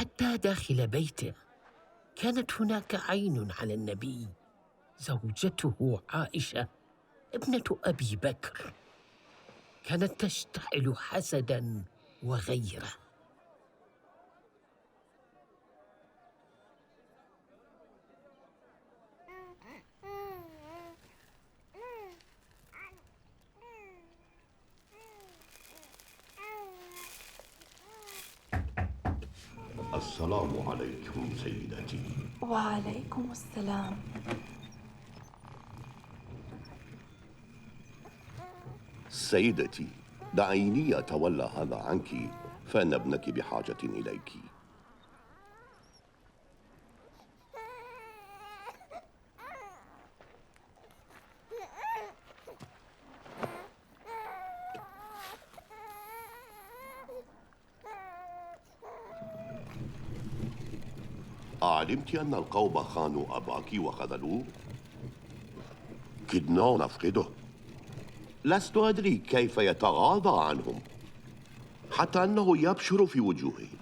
حتى داخل بيته كانت هناك عين على النبي، زوجته عائشة ابنة أبي بكر، كانت تشتعل حسداً وغيرة. السلام عليكم سيدتي. وعليكم السلام. سيدتي، دعيني أتولى هذا عنك، فإن ابنك بحاجة إليك. أعلمت أن القوم خانوا أباك وخذلوه؟ كدنا نفقده. لست أدري كيف يتغاضى عنهم، حتى أنه يبشر في وجوههم.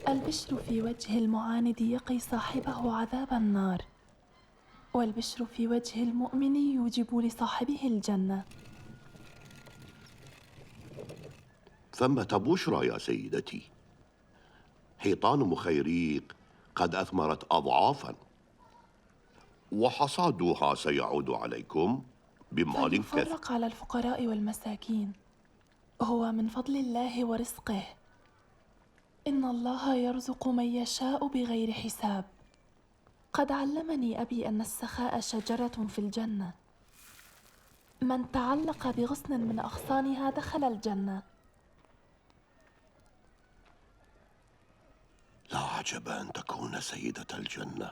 البشر في وجه المعاند يقي صاحبه عذاب النار، والبشر في وجه المؤمن يوجب لصاحبه الجنة. ثمة بشرى يا سيدتي، حيطان مخيريق قد أثمرت أضعافا، وحصادها سيعود عليكم بمال كثير. فليفرق على الفقراء والمساكين، هو من فضل الله ورزقه. إن الله يرزق من يشاء بغير حساب. قد علمني أبي أن السخاء شجرة في الجنة، من تعلق بغصن من أغصانها دخل الجنة. لا عجب أن تكون سيدة الجنة.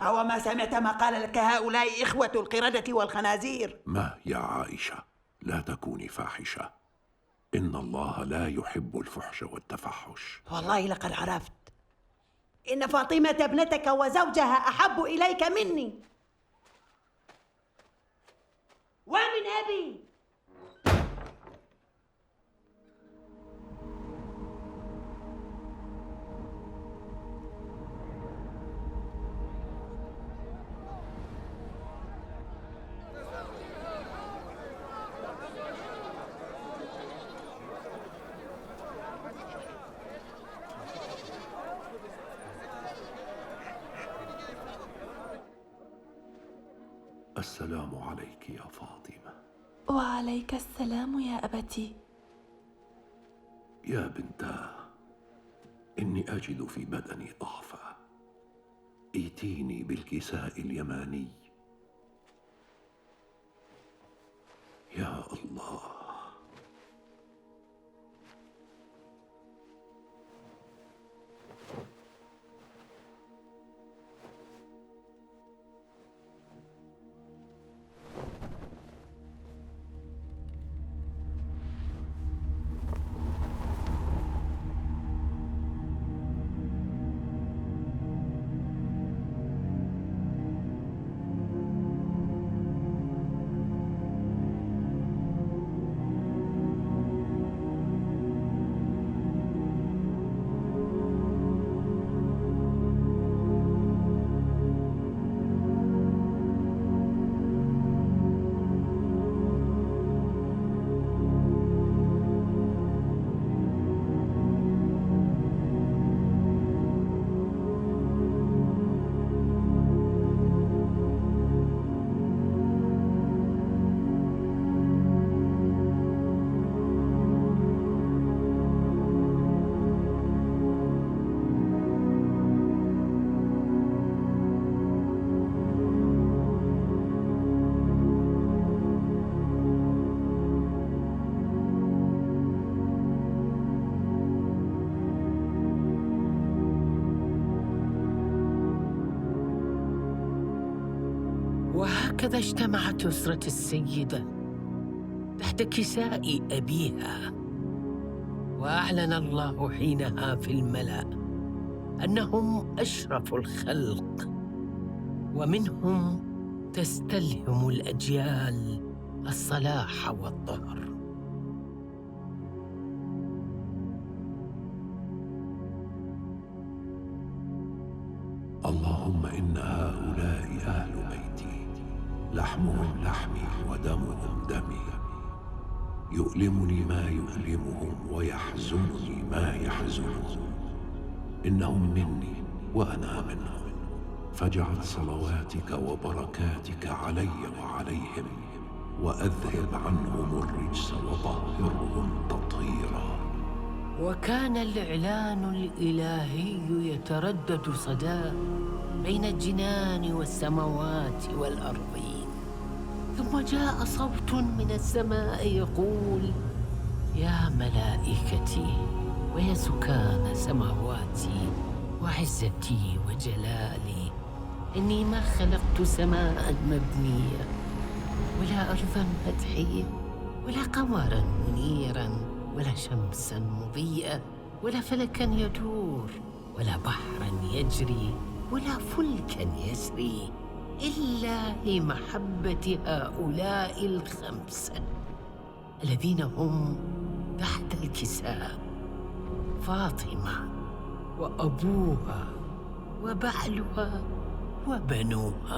أو ما سمعت ما قال لك هؤلاء إخوة القردة والخنازير؟ ما يا عائشة، لا تكوني فاحشة، إن الله لا يحب الفحش والتفحش. والله لقد عرفت إن فاطمة ابنتك وزوجها أحب إليك مني ومن أبي. السلام عليك يا فاطمة. وعليك السلام يا أبتي. يا بنتاه، إني أجد في بدني ضعفا، ائتيني بالكساء اليماني. يا الله. وهكذا اجتمعت أسرة السيدة تحت كساء أبيها، وأعلن الله حينها في الملأ أنهم أشرف الخلق، ومنهم تستلهم الأجيال الصلاح والطهر. اللهم إن هؤلاء أهل بيتي، لحمهم لحمي ودمهم دمي، يؤلمني ما يؤلمهم ويحزنني ما يحزنهم. إنهم مني وأنا منهم، فاجعل صلواتك وبركاتك علي وعليهم، وأذهب عنهم الرجس وطهرهم تطهيرا. وكان الإعلان الإلهي يتردد صداه بين الجنان والسماوات والأرضين، ثم جاء صوت من السماء يقول: يا ملائكتي ويا سكان سماواتي وعزتي وجلالي، إني ما خلقت سماء مبنية ولا أرضا مدحية ولا قمرا منيرا ولا شمسا مضيئة ولا فلكا يدور ولا بحرا يجري ولا فلكا يسري، إلا لمحبة هؤلاء الخمسة الذين هم تحت الكساء: فاطمة وأبوها وبعلها وبنوها.